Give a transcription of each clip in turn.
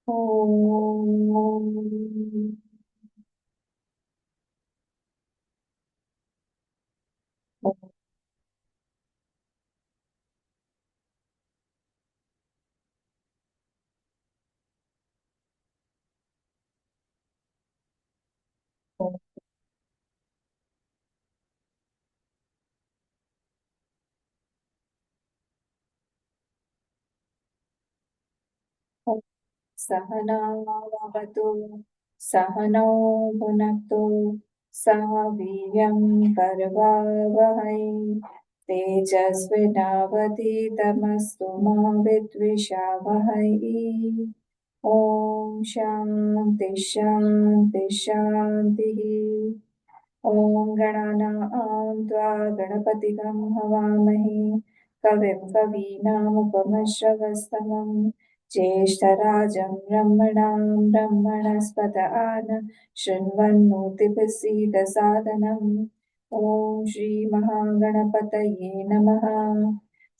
ओम सहनावतु सहनौ भुनक्तु सह वीर्यं करवावहै तेजस्विनावधीतमस्तु मा विद्विषावहै। ॐ शान्ति शान्ति शान्तिः। ॐ गणानां त्वा गणपतिगं हवामहे कविं कवीनामुपमश्रवस्तमं ज्येष्ठराजं ब्रह्मणां ब्रह्मणस्पत आन शृण्वन्नोतिभिः ॐ श्रीमहागणपतये नमः।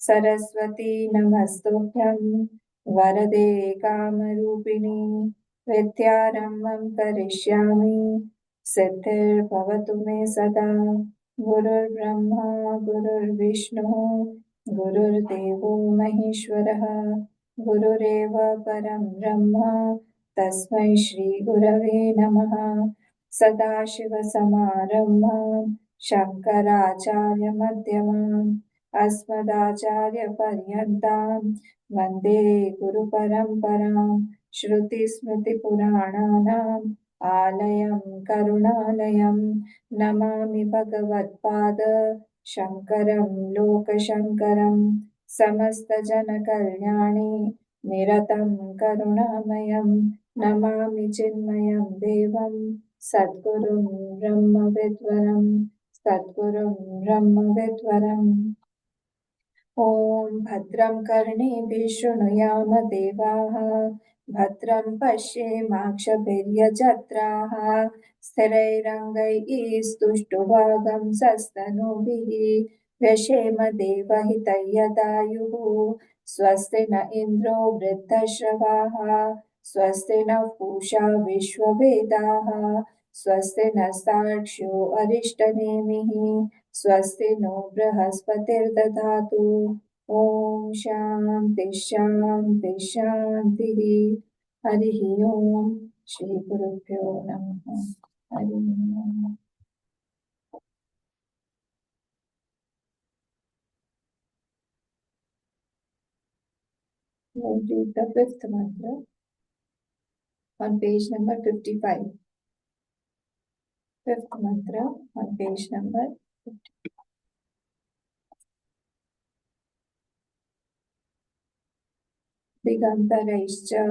सरस्वती नमस्तुभ्यं वरदे कामरूपिणि विद्यारम्भं करिष्यामि सिद्धिर्भवतु मे सदा। गुरुर्ब्रह्मा गुरुर्विष्णुः गुरुर्देवो महेश्वरः गुरुरेव परं ब्रह्म तस्मै श्रीगुरवे नमः। सदाशिवसमारम्भां शङ्कराचार्यमध्यमाम् अस्मदाचार्यपर्यन्तां वन्दे गुरुपरम्परां। श्रुतिस्मृतिपुराणानाम् आलयं करुणालयं नमामि भगवत्पाद शङ्करं लोकशङ्करं समस्तजनकल्याणे निरतं करुणामयं नमामि चिन्मयं देवं सद्गुरुं ब्रह्मविद्वरम्। ॐ भद्रं कर्णेभिः शृणुयाम देवाः भद्रं पश्येमाक्षभिर्यजत्राः स्थिरैरङ्गैस्तुष्टुवागं सस्तनूभिः व्यशेम देवहितैयदायुः। स्वस्ति न इन्द्रो वृद्धश्रवाः स्वस्ति नः पूषा विश्ववेदाः स्वस्ति नस्तार्क्ष्यो अरिष्टनेमिः स्वस्ति नो बृहस्पतिर्दधातु। ॐ शान्ति शान्ति शान्तिः। हरिः ओम् श्रीगुरुभ्यो नमः। हरिः ओम्। We'll read the fifth mantra on page number 55. Fifth mantra on page number 55. Digantaraischcha.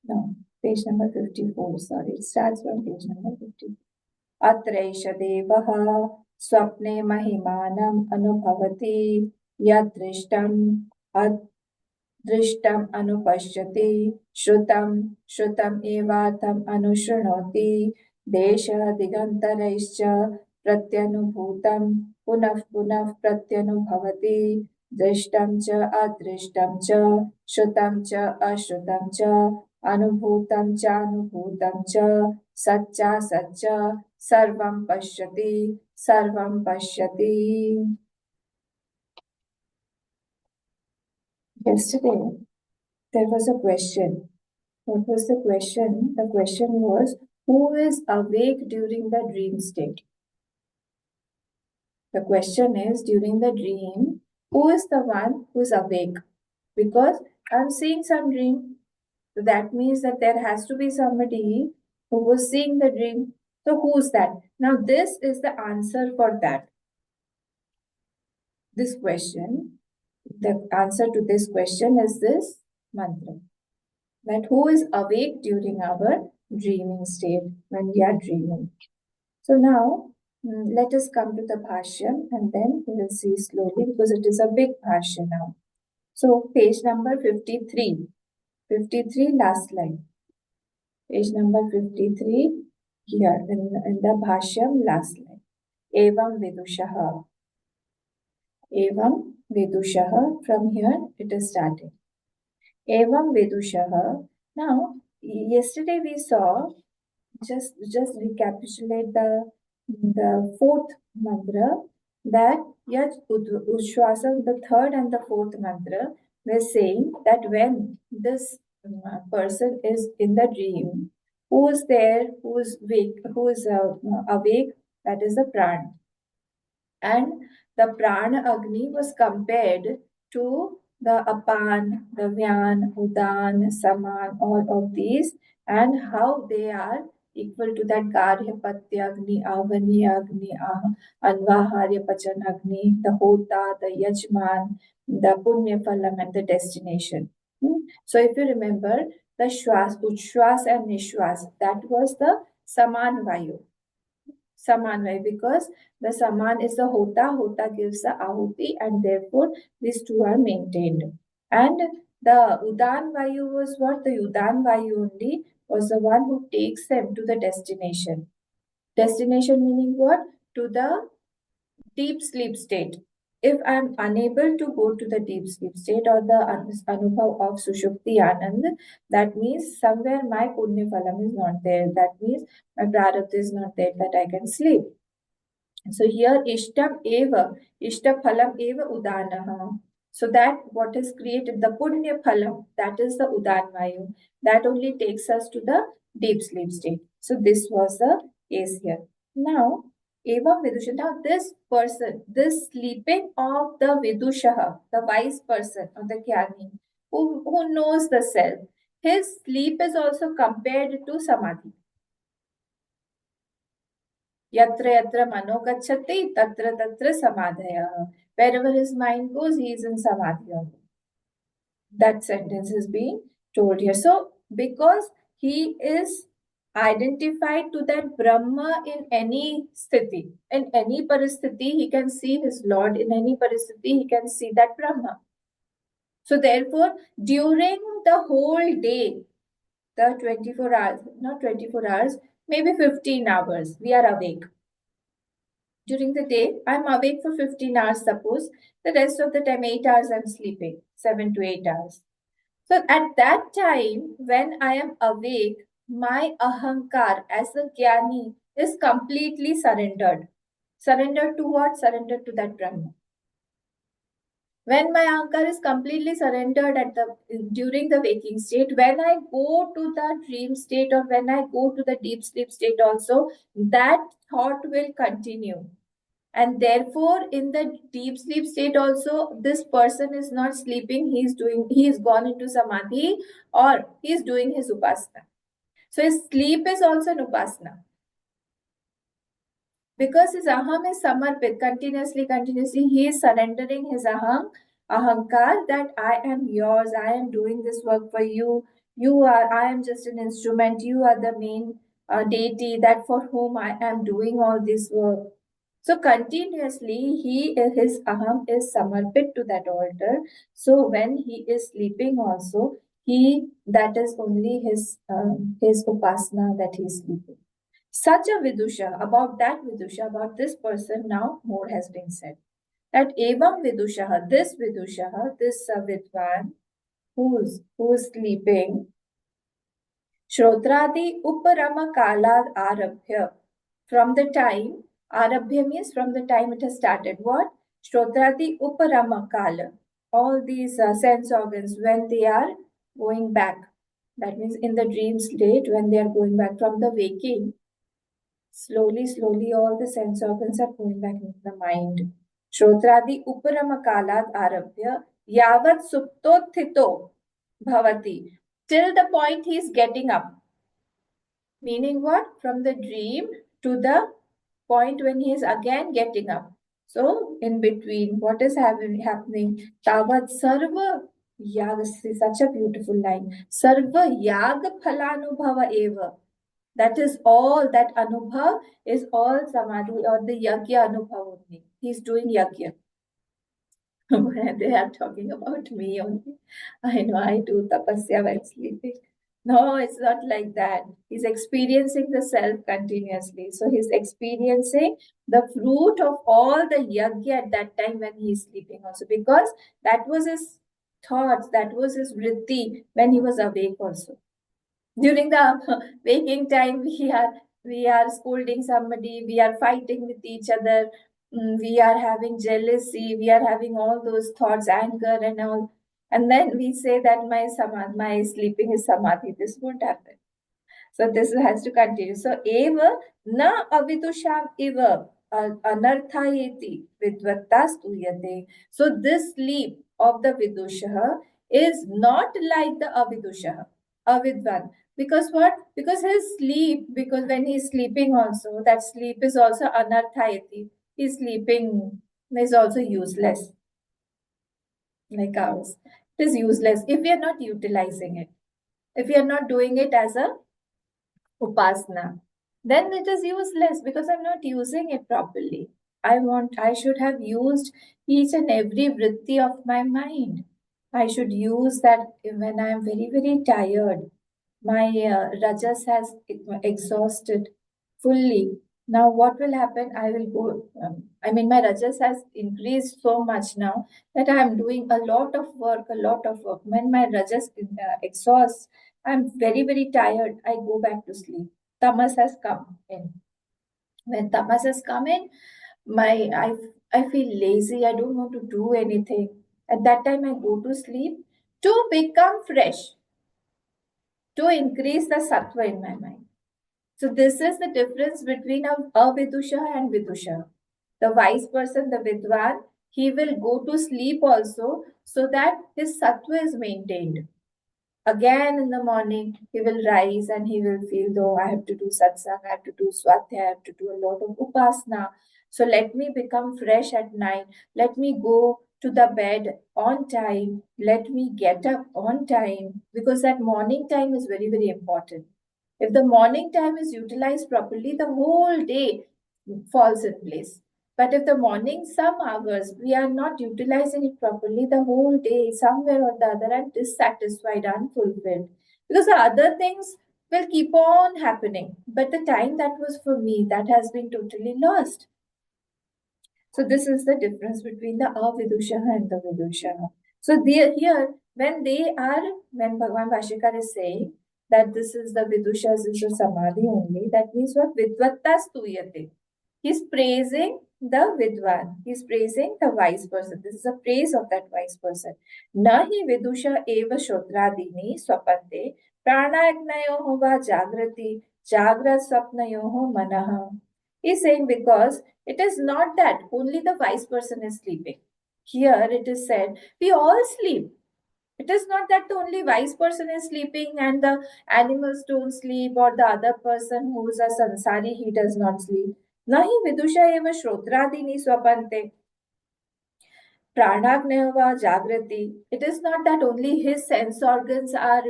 No, page number 54. Sorry, it starts from page number 54. अत्रैष देवः स्वप्ने महिमानम् अनुभवति यदृष्टम् अदृष्टम् अनुपश्यति श्रुतम् एवार्थम् अनुशृणोति देशः दिगन्तरैश्च प्रत्यनुभूतं पुनः पुनः प्रत्यनुभवति दृष्टं च अदृष्टं च श्रुतं च अश्रुतं च अनुभूतं चानुभूतं च सच्च सर्वं पश्यति सर्वं पश्यति। Yesterday there was a question. What was the question? The question was, who is awake during the dream state? The question is, during the dream, who is the one who is awake? Because I'm seeing some dream. So that means that there has to be somebody who was seeing the dream. So who's that? Now this is the answer for that. This question, the answer to this question is this mantra. That who is awake during our dreaming state when we are dreaming. So now let us come to the bhashyam and then we will see slowly because it is a big bhashya now. So page number 53. 53 last line. Page number 53 here in the bhashyam last line. Evam vidushaha. Evam vidushaha. From here it is starting. Evam vidushaha Now, yesterday we saw, just recapitulate the fourth mantra, that Yaj Ushwasa, the third and the fourth mantra, we're saying that when this person is in the dream, who is there, who is awake, that is the pran. And the prana agni was compared to the apan, the vyan, udan, saman, all of these, and how they are equal to that garhyapatya agni, avani agni, anvaharya pachan agni, the hota, the yajman, the punya phalam, and the destination. So if you remember, the shwas, uchshwas and nishwas, that was the saman vayu. Samanvay, because the Saman is the Hota gives the Ahuti, and therefore these two are maintained. And the Udan Vayu was what? The Udan Vayu only was the one who takes them to the destination. Destination meaning what? To the deep sleep state. If I'm unable to go to the deep sleep state or the anubhav of Sushupti Anand, that means somewhere my Punya Phalam is not there. That means my Prarabdha is not there that I can sleep. So here Ishta Phalam eva Udanaha. So that what is created, the Punya Phalam, that is the Udan Vayu. That only takes us to the deep sleep state. So this was the case here. Now, Evam Vidusha. Now this person, this sleeping of the Vidushaha, the wise person or the Jnani, who knows the self, his sleep is also compared to Samadhi. Yatra yatra mano gacchati, tatra tatra samadhaya. Wherever his mind goes, he is in samadhi. That sentence is being told here. So, because he is identified to that Brahma in any sthiti, in any paristhiti, he can see his Lord. In any paristhiti, he can see that Brahma. So, therefore, during the whole day, the 24 hours, not 24 hours, maybe 15 hours, we are awake. During the day, I'm awake for 15 hours, suppose. The rest of the time, 8 hours, I'm sleeping, 7 to 8 hours. So at that time, when I am awake, my ahankar as a jnani is completely surrendered. Surrendered to what? Surrendered to that Brahma. When my ahankar is completely surrendered during the waking state, when I go to the dream state or when I go to the deep sleep state also, that thought will continue. And therefore, in the deep sleep state also, this person is not sleeping, he's gone into samadhi or he's doing his upasana. So his sleep is also an upasana. Because his aham is samarpit, continuously, he is surrendering his ahankar, that I am yours, I am doing this work for you, I am just an instrument, you are the main deity that for whom I am doing all this work. So continuously, his aham is samarpit to that altar. So when he is sleeping also, that is only his upasana that he is sleeping. Such a Vidusha, about this person, now more has been said. That Evam Vidusha, this Vidwan, who's sleeping, Shrotradi Uparama Kalad Arabhya, from the time, Arabhya means from the time it has started. What? Shrotradi Uparama Kala, all these sense organs, when they are going back, that means in the dream state, when they are going back from the waking, slowly, all the sense organs are going back into the mind. Shrotradi Uparama Kalat Arabhya, Yavat Suptothito Bhavati, till the point he is getting up. Meaning what? From the dream to the point when he is again getting up. So, in between, what is happening? Tavat Sarva Yaga, such a beautiful line. Sarva Yaga Phalanubhava Eva. That is all, that Anubhav is all Samadhi or the Yagya Anubhav only. He's doing Yagya. They are talking about me only. I know I do tapasya while sleeping. No, it's not like that. He's experiencing the self continuously. So he's experiencing the fruit of all the yagya at that time when he's sleeping also. Because that was his thoughts, that was his vritti when he was awake also. During the waking time, we are scolding somebody, we are fighting with each other, we are having jealousy, we are having all those thoughts, anger and all. And then we say that my sleeping is samadhi. This won't happen. So this has to continue. So eva na avidusham eva anarthayeti vidvatta stuyate. So this sleep of the vidusha is not like the avidusha, avidvan. Because what? Because his sleep, because when he's sleeping also, that sleep is also anarthayati. His sleeping is also useless, like ours. It is useless if we are not utilizing it. If we are not doing it as a upasana, then it is useless because I'm not using it properly. I should have used each and every vritti of my mind. I should use that when I am very, very tired. My rajas has exhausted fully. Now, what will happen? I will go. My rajas has increased so much now that I am doing a lot of work, a lot of work. When my rajas exhausts, I'm very, very tired. I go back to sleep. Tamas has come in. When tamas has come in, I feel lazy. I don't want to do anything. At that time, I go to sleep to become fresh, to increase the sattva in my mind. So this is the difference between a vidusha and vidusha. The wise person, the vidwan, he will go to sleep also so that his sattva is maintained. Again in the morning, he will rise and he will feel, though I have to do satsang, I have to do swadhyaya, I have to do a lot of upasana. So let me become fresh at night. Let me go to the bed on time. Let me get up on time because that morning time is very, very important. If the morning time is utilized properly, the whole day falls in place. But if the morning, some hours, we are not utilizing it properly, the whole day, somewhere or the other, I'm dissatisfied, unfulfilled. Because the other things will keep on happening. But the time that was for me, that has been totally lost. So this is the difference between the avidusha and the vidusha. So here, when Bhagavan Bhashikar is saying that this is the vidusha, this is samadhi only, that means what? Vidvatta stuyate. He's praising the vidwan. He's praising the wise person. This is a praise of that wise person. Nahi vidusha eva shodradini swapante pranayagnayoho va jagrati jagrat swapnayoho manaha. He's saying because it is not that only the wise person is sleeping. Here it is said, we all sleep. It is not that the only wise person is sleeping and the animals don't sleep, or the other person who is a sansari, he does not sleep. Nahi vidusha eva shrotradini swapante pranagnyava jagrati. It is not that only his sense organs are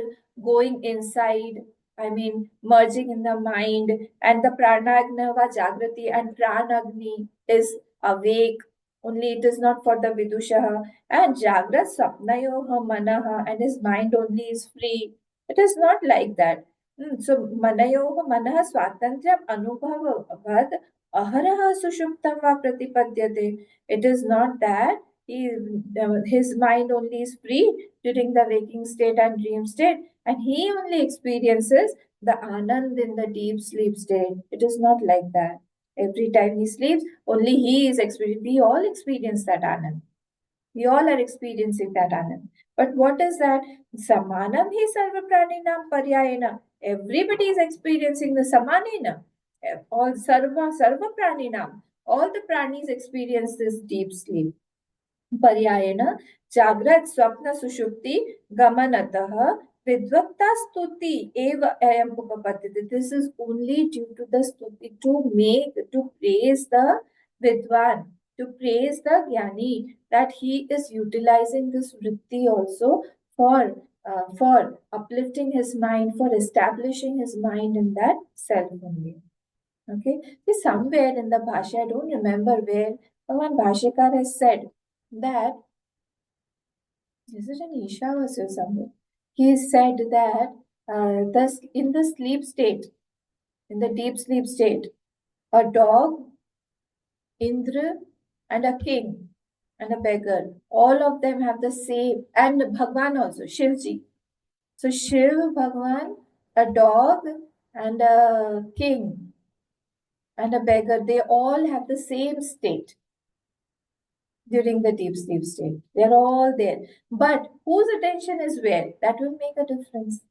going inside, merging in the mind, and the pranagnyava jagrati and pranagni is awake. Only it is not for the vidusha. And jagrat sapnayoha manaha, and his mind only is free. It is not like that. So manayoha manaha swatantram anubhavad aharaha sushuptam va pratipadyate. It is not that his mind only is free during the waking state and dream state, and he only experiences the anand in the deep sleep state. It is not like that. Every time he sleeps, only he is experiencing. We all experience that anand. We all are experiencing that anand. But what is that? Samanam hi sarva praninam paryayena. Everybody is experiencing the samanena. All sarva praninam. All the pranis experience this deep sleep. पर्यायेण जाग्रत स्वप्न सुषुप्ति गमनतः विद्वत्ता स्तुति एव अयम उपपद्यते. This is only due to the stuti, to praise the vidwan, to praise the jnani, that he is utilizing this vritti also for uplifting his mind, for establishing his mind in that self only. Okay, see, somewhere in the Bhasha, I don't remember where, one Bhashikar has said that, is it an Ishavasya somewhere? He said that in the sleep state, in the deep sleep state, a dog, Indra, and a king, and a beggar, all of them have the same, and Bhagwan also, Shivji. So Shiv Bhagwan a dog and a king and a beggar, they all have the same state during the deep sleep state. They're all there. But whose attention is where? That will make a difference.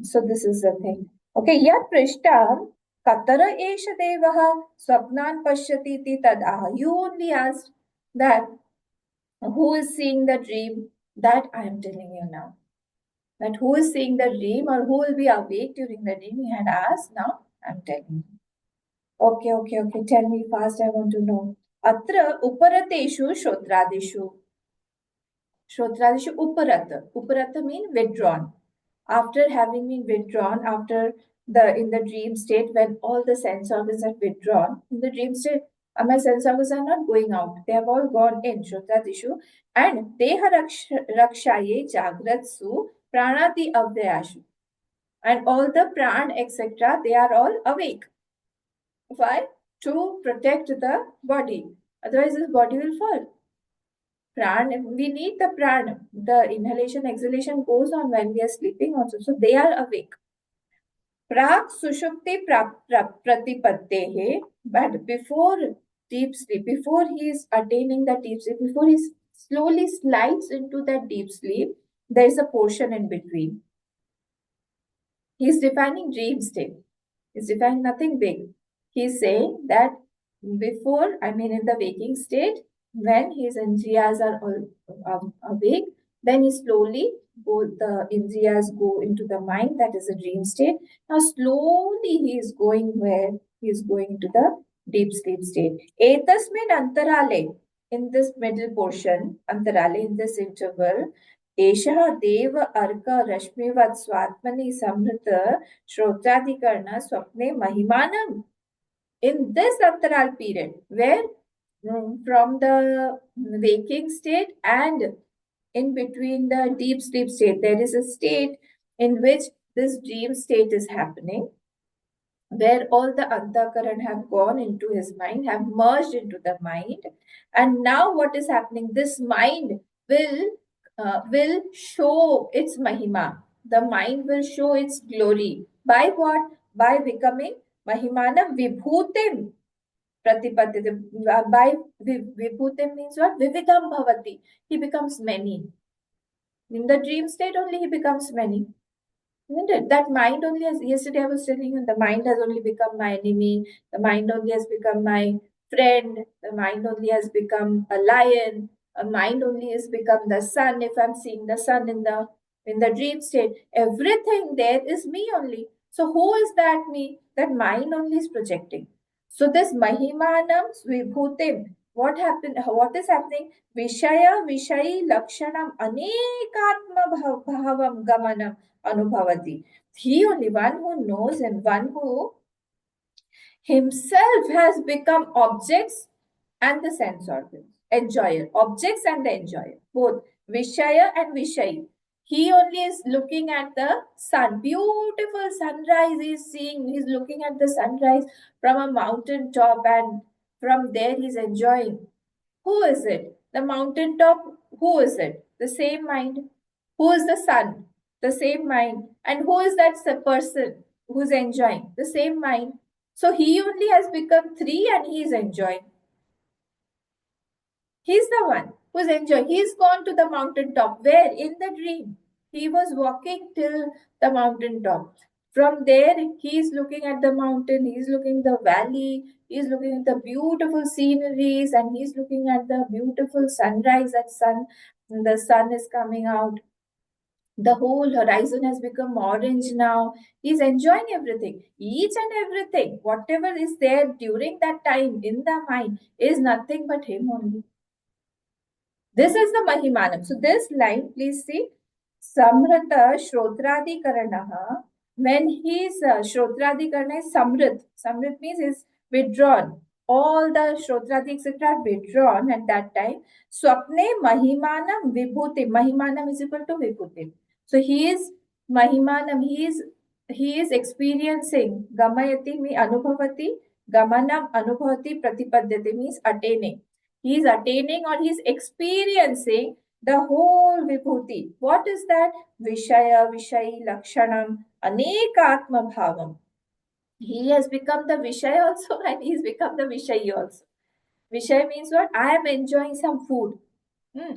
So this is the thing. Okay, yat prishtam katara esha devaha swapnan pashyati iti tadaha. You only asked that who is seeing the dream? That I am telling you now. That who is seeing the dream or who will be awake during the dream, he had asked. Now I'm telling you. Okay. Tell me fast. I want to know. Atra uparateshu shotradishu. Shotradishu uparata. Uparata means withdrawn. After having been withdrawn, after the in the dream state, when all the sense organs are withdrawn, in the dream state, my sense organs are not going out. They have all gone in, Shotradishu. And Deha Rakshaye Jagratsu Pranati Avyashu. And all the pran, etc., they are all awake. Why? To protect the body. Otherwise, this body will fall. Pran, we need the pran. The inhalation, exhalation goes on when we are sleeping also. So they are awake. Prak sushupti pratipattehe. But before deep sleep, before he is attaining the deep sleep, before he slowly slides into that deep sleep, there is a portion in between. He is defining dream state. He is defining nothing big. He is saying that before, in the waking state, when his indriyas are all awake, then he slowly the indriyas go into the mind, that is a dream state. Now slowly he is going where? He is going into the deep sleep state. Etasmin antarale, in this middle portion, antarale, in this interval, एषः देव अर्क रश्मिवत् स्वात्मनि संहृत श्रोत्राधिकरण स्वप्ने महिमानम्. In this antaral period, where from the waking state and in between the deep sleep state, there is a state in which this dream state is happening, where all the antakaran have gone into his mind, have merged into the mind. And now what is happening? This mind will show its mahima. The mind will show its glory. By what? By becoming mahimanam vibhutim pratipatiti. By vibhutim means what? Vividam bhavati. He becomes many. In the dream state only he becomes many. Isn't it? That mind only has, yesterday I was telling you, the mind has only become my enemy, the mind only has become my friend, the mind only has become a lion, a mind only has become the sun. If I'm seeing the sun in the dream state, everything there is me only. So who is that me? That mind only is projecting. So this Mahimanam Vibhutim, what happened? What is happening? Vishaya Vishayi Lakshanam Anekatma Bhavam Gamanam Anubhavati. He only one who knows and one who himself has become objects and the sense organs. Enjoyer. Objects and the enjoyer. Both Vishaya and Vishayi. He only is looking at the sun. Beautiful sunrise he's seeing. He's looking at the sunrise from a mountain top and from there he's enjoying. Who is it? The mountain top. Who is it? The same mind. Who is the sun? The same mind. And who is that person who's enjoying? The same mind. So he only has become three and he is enjoying. He's the one who's enjoying. He's gone to the mountain top. Where? In the dream. He was walking till the mountain top. From there, he's looking at the mountain, he's looking at the valley, he's looking at the beautiful sceneries, and he's looking at the beautiful sunrise at the sun is coming out. The whole horizon has become orange now. He's enjoying everything. Each and everything, whatever is there during that time in the mind, is nothing but him only. This is the Mahimanam. So this line, please see, Samrata Shrotradikaranaha. When his Shrotradikarana is Samrit. Samrit means is withdrawn. All the Shrotradi etc. are withdrawn at that time. Swapne Mahimanam Vibhutim. Mahimanam is equal to Vibhutim. So he is Mahimanam. He is experiencing Gamayati me Anubhavati. Gamanam Anubhavati Pratipadyate means attaining. He is attaining or he is experiencing The whole vibhuti. What is that? Vishaya, Vishayi, Lakshanam, Anekatma Bhavam. He has become the Vishaya also and he's become the Vishayi also. Vishay means what? I am enjoying some food.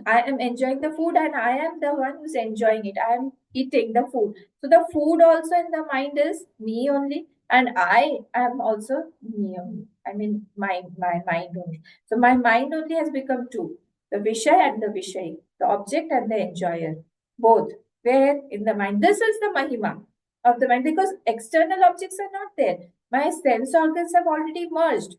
I am enjoying the food and I am the one who's enjoying it. I am eating the food. So the food also in the mind is me only, and I am also me only. I mean my mind only. So my mind only has become two. The Vishay and the Vishay, the object and the enjoyer. Both. Where in the mind. This is the Mahima of the mind because external objects are not there. My sense organs have already merged.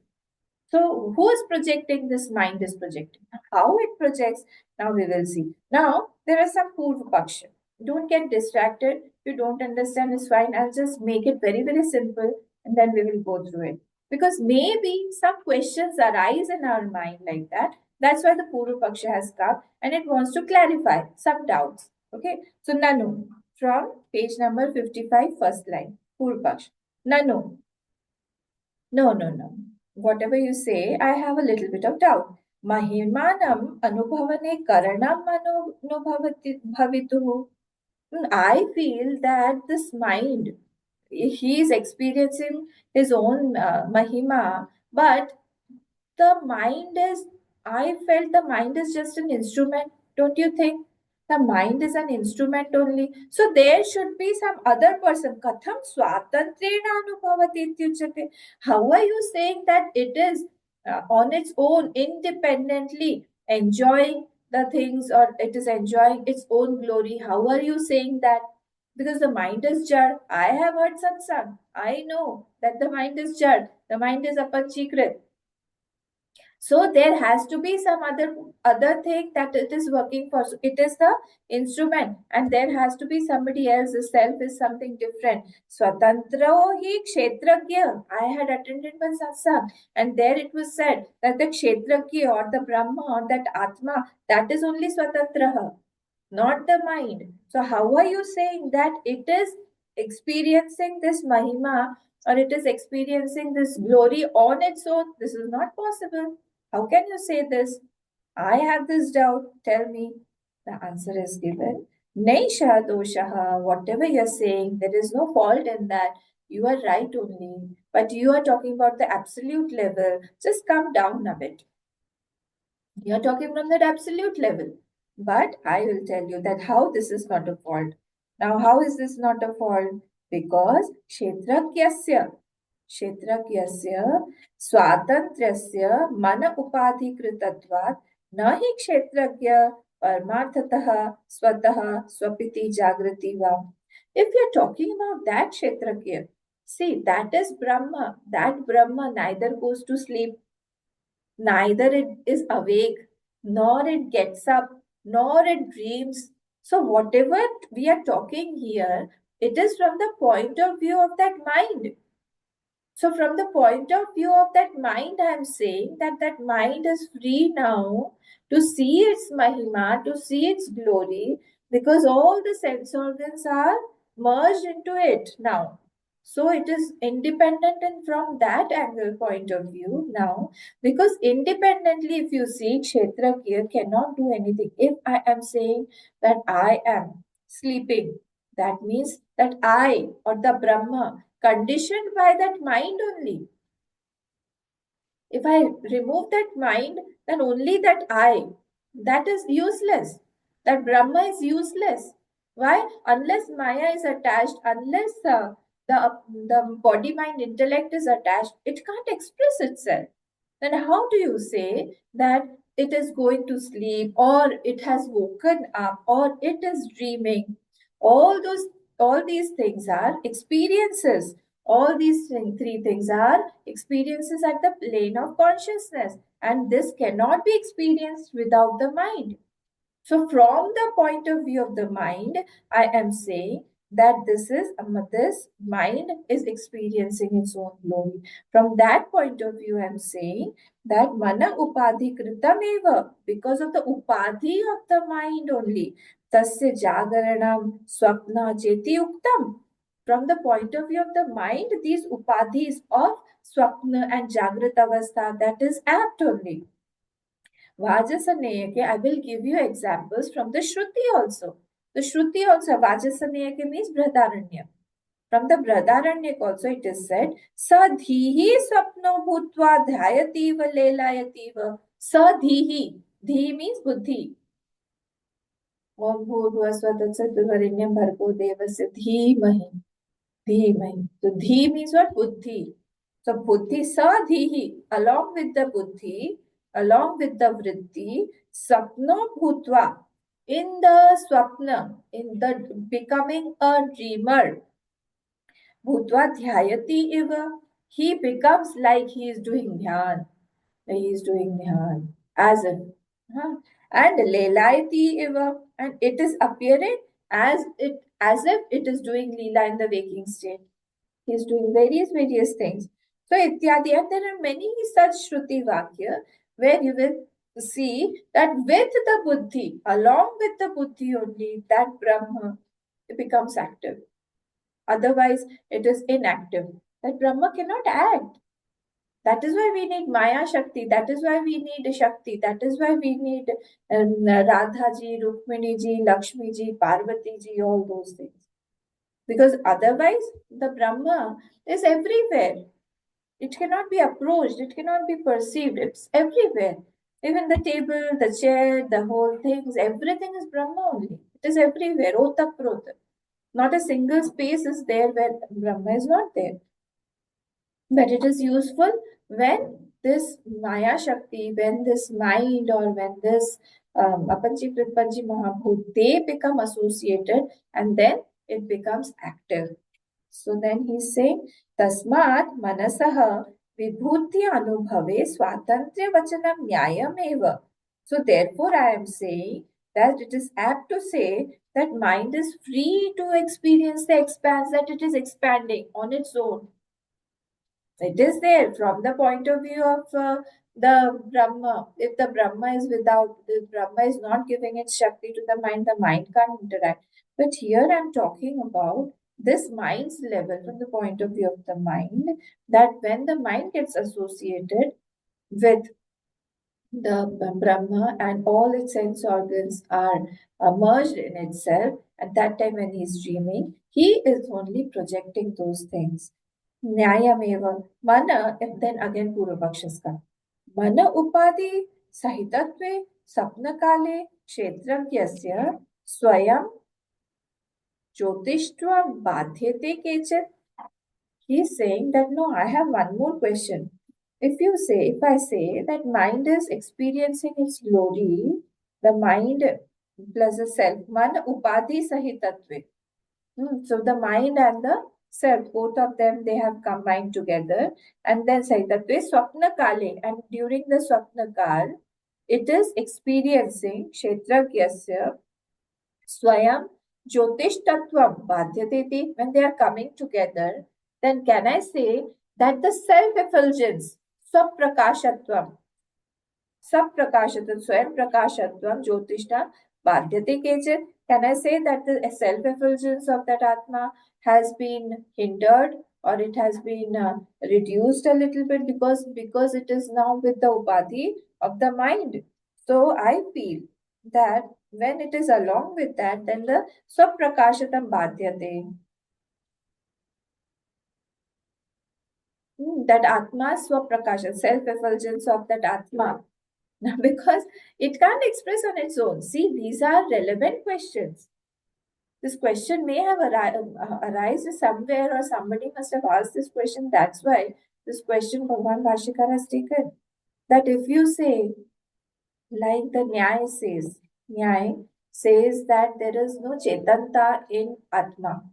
So, who is projecting? This mind is projecting. How it projects, now we will see. Now, there are some Purva Paksha. Don't get distracted. If you don't understand, it's fine. I'll just make it very, very simple and then we will go through it. Because maybe some questions arise in our mind like that. That's why the Purva Paksha has come and it wants to clarify some doubts. Okay. So, Nanu, from page number 55, first line, Purva Paksha. Nanu, no. Whatever you say, I have a little bit of doubt. Mahimanam anubhavane karanam bhavituhu. I feel that this mind, he is experiencing his own mahima, but the mind is, I felt the mind is just an instrument. Don't you think? The mind is an instrument only. So there should be some other person. Katham swatantrena anubhavati ityuchate. How are you saying that it is on its own, independently enjoying the things or it is enjoying its own glory? How are you saying that? Because the mind is jad. I have heard satsang. I know that the mind is jad. The mind is apanchikrit. So there has to be some other thing that it is working for. So it is the instrument, and there has to be somebody else. The self is something different. Swatantra hi kshetragya. I had attended one satsang, and there it was said that the kshetragya or the Brahma or that Atma, that is only swatantra, not the mind. So how are you saying that it is experiencing this mahima or it is experiencing this glory on its own? This is not possible. How can you say this? I have this doubt. Tell me. The answer is given. Naisha doshaha. Whatever you're saying, there is no fault in that. You are right only. But you are talking about the absolute level. Just come down a bit. You're talking from that absolute level. But I will tell you that how this is not a fault. Now, how is this not a fault? Because क्षेत्रज्ञस्य स्वातन्त्र्यस्य मन उपाधिकृतत्वात् न हि क्षेत्रज्ञ परमार्थतः स्वतः स्वपिति जागृति वा. If you're talking about that kshetragya, see, that is Brahma. That Brahma neither goes to sleep, neither it is awake, nor it gets up, nor it dreams. So, whatever we are talking here, it is from the point of view of that mind. So, from the point of view of that mind, I am saying that that mind is free now to see its mahima, to see its glory, because all the sense organs are merged into it now. So, it is independent, and from that angle point of view now, because independently, if you see, Kshetragya cannot do anything. If I am saying that I am sleeping, that means that I or the Brahma conditioned by that mind only. If I remove that mind, then only that I, that is useless. That Brahma is useless. Why? Unless Maya is attached, unless the body, mind, intellect is attached, it can't express itself. Then how do you say that it is going to sleep or it has woken up or it is dreaming? All those, all these things are experiences. All these three things are experiences at the plane of consciousness, and this cannot be experienced without the mind. So, from the point of view of the mind, I am saying that this mind is experiencing its own glory. From that point of view, I am saying that mana upadhi kritam eva, because of the upadhi of the mind only. Tasya jagaranam swapna cheti uktam. From the point of view of the mind, these upadhis of swapna and jagrat avastha, that is apt only. Vajasaneyake, I will give you examples from the Shruti also. The Shruti also, Vajasaneyake means Brihadaranya. From the Brihadaranyaka also it is said, Sadhihi sapno bhutva dhyayativa lelayativa. Sadhihi. Dhi means buddhi. Om bhurva svatsatvarinyam bhargo devasya dhimahi. Dhimahi. So dhi means what? Buddhi. So buddhi, sadhihi, along with the buddhi, along with the vritti, sapno bhutva, in the swapna, in the becoming a dreamer, bhutva dhyayati eva, he becomes like he is doing dhyan. He is doing dhyan. As in, huh? And lelayati eva, and it is appearing as if it is doing leela in the waking state. He is doing various things. So ityadi, and there are many such Shruti Vakya where you will see that with the buddhi, along with the buddhi only, that Brahma becomes active. Otherwise, it is inactive. That Brahma cannot act. That is why we need Maya Shakti. That is why we need Shakti. That is why we need Radha ji, Rukmini ji, Lakshmi ji, Parvati ji, all those things. Because otherwise, the Brahma is everywhere. It cannot be approached. It cannot be perceived. It's everywhere. Even the table, the chair, the whole things, everything is Brahma only. It is everywhere. Otaprota. Not a single space is there where Brahma is not there. But it is useful when this Maya Shakti, when this mind or when this Apanchi Kritpanchi Mahabhut, they become associated and then it becomes active. So then he's saying, Tasmat Manasaha Vibhuti Anubhave Swatantrya Vachanam Nyayam Eva. So therefore I am saying that it is apt to say that mind is free to experience the expanse, that it is expanding on its own. It is there from the point of view of the Brahma. If the Brahma is without, if Brahma is not giving its Shakti to the mind can't interact. But here I'm talking about this mind's level from the point of view of the mind, that when the mind gets associated with the Brahma and all its sense organs are merged in itself, at that time when he's dreaming, he is only projecting those things. Nyayameva. Mana, and then again Purvapakshaska. Mana upadi sahitatve sapnakale kshetragyasya swayam jyotishtva badhyate kechit. He's saying that no, I have one more question. If I say that mind is experiencing its glory, the mind plus the self, man upadi sahitatve. So the mind and the self, both of them, they have combined together. And then Saitatve Swapna Kale. And during the Swapna Kal, it is experiencing Kshetragyasya Swayam Jyotish Tattvam Badhyateti. When they are coming together, then can I say that the self-effulgence, Swaprakashatvam, Saprakashatvam, Swayam Prakashatvam, Jyotishna Badhyate Kechit. Can I say that the self-effulgence of that Atma has been hindered or it has been reduced a little bit because it is now with the upadhi of the mind? So I feel that when it is along with that, then the Swaprakashatam Badhyate. That Atma Swaprakasha, self-effulgence of that Atma. Because it can't express on its own. See, these are relevant questions. This question may have arisen somewhere or somebody must have asked this question. That's why this question Bhagwan Bhashikar has taken. That if you say, like the Nyaya says that there is no Chetanta in Atma.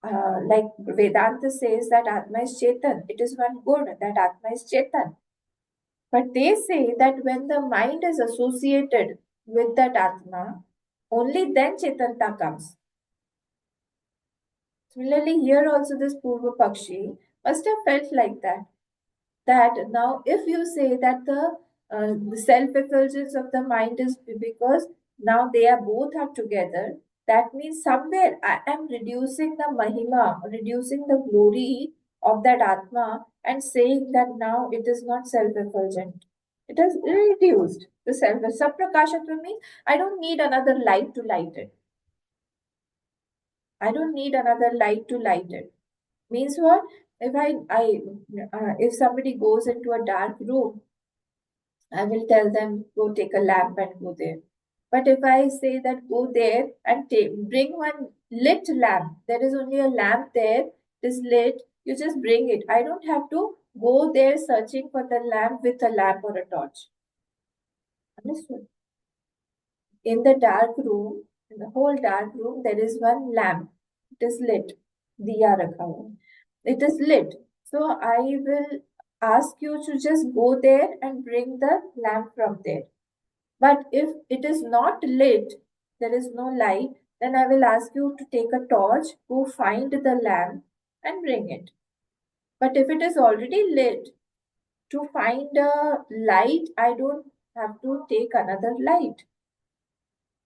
Like Vedanta says that Atma is Chetan. It is one good, that Atma is Chetan. But they say that when the mind is associated with that Atma, only then Chaitanya comes. Similarly, here also this Purva Pakshi must have felt like that. That now, if you say that the self-effulgence of the mind is because now they are both are together, that means somewhere I am reducing the Mahima, reducing the glory of that Atma and saying that now it is not self-effulgent. It is reduced. The self, saprakashatva means I don't need another light to light it. I don't need another light to light it. Means what? If somebody goes into a dark room, I will tell them go take a lamp and go there. But if I say that go there and bring one lit lamp, there is only a lamp there, it is lit, you just bring it. I don't have to go there searching for the lamp with a lamp or a torch. Understood? In the dark room, in the whole dark room, there is one lamp. It is lit. Diya rakha hua. It is lit. So I will ask you to just go there and bring the lamp from there. But if it is not lit, there is no light, then I will ask you to take a torch, go find the lamp and bring it. But if it is already lit, to find a light, I don't have to take another light.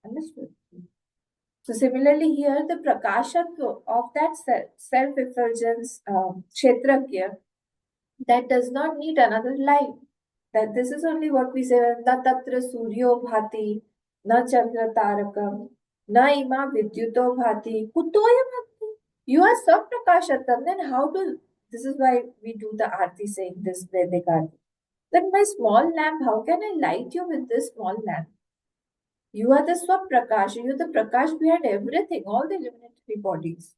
Understood? So similarly here, the prakashatva of that self-effulgence kshetragya, that does not need another light. That this is only what we say, na tatra suryo bhati, na chandra tarakam, na ima vidyuto bhati, kutoya bhati. You are saprakashatam, then how to, this is why we do the aarti saying this Vedic aarti. Then my small lamp, how can I light you with this small lamp? You are the Swaprakash, you are the Prakash behind everything, all the elementary bodies.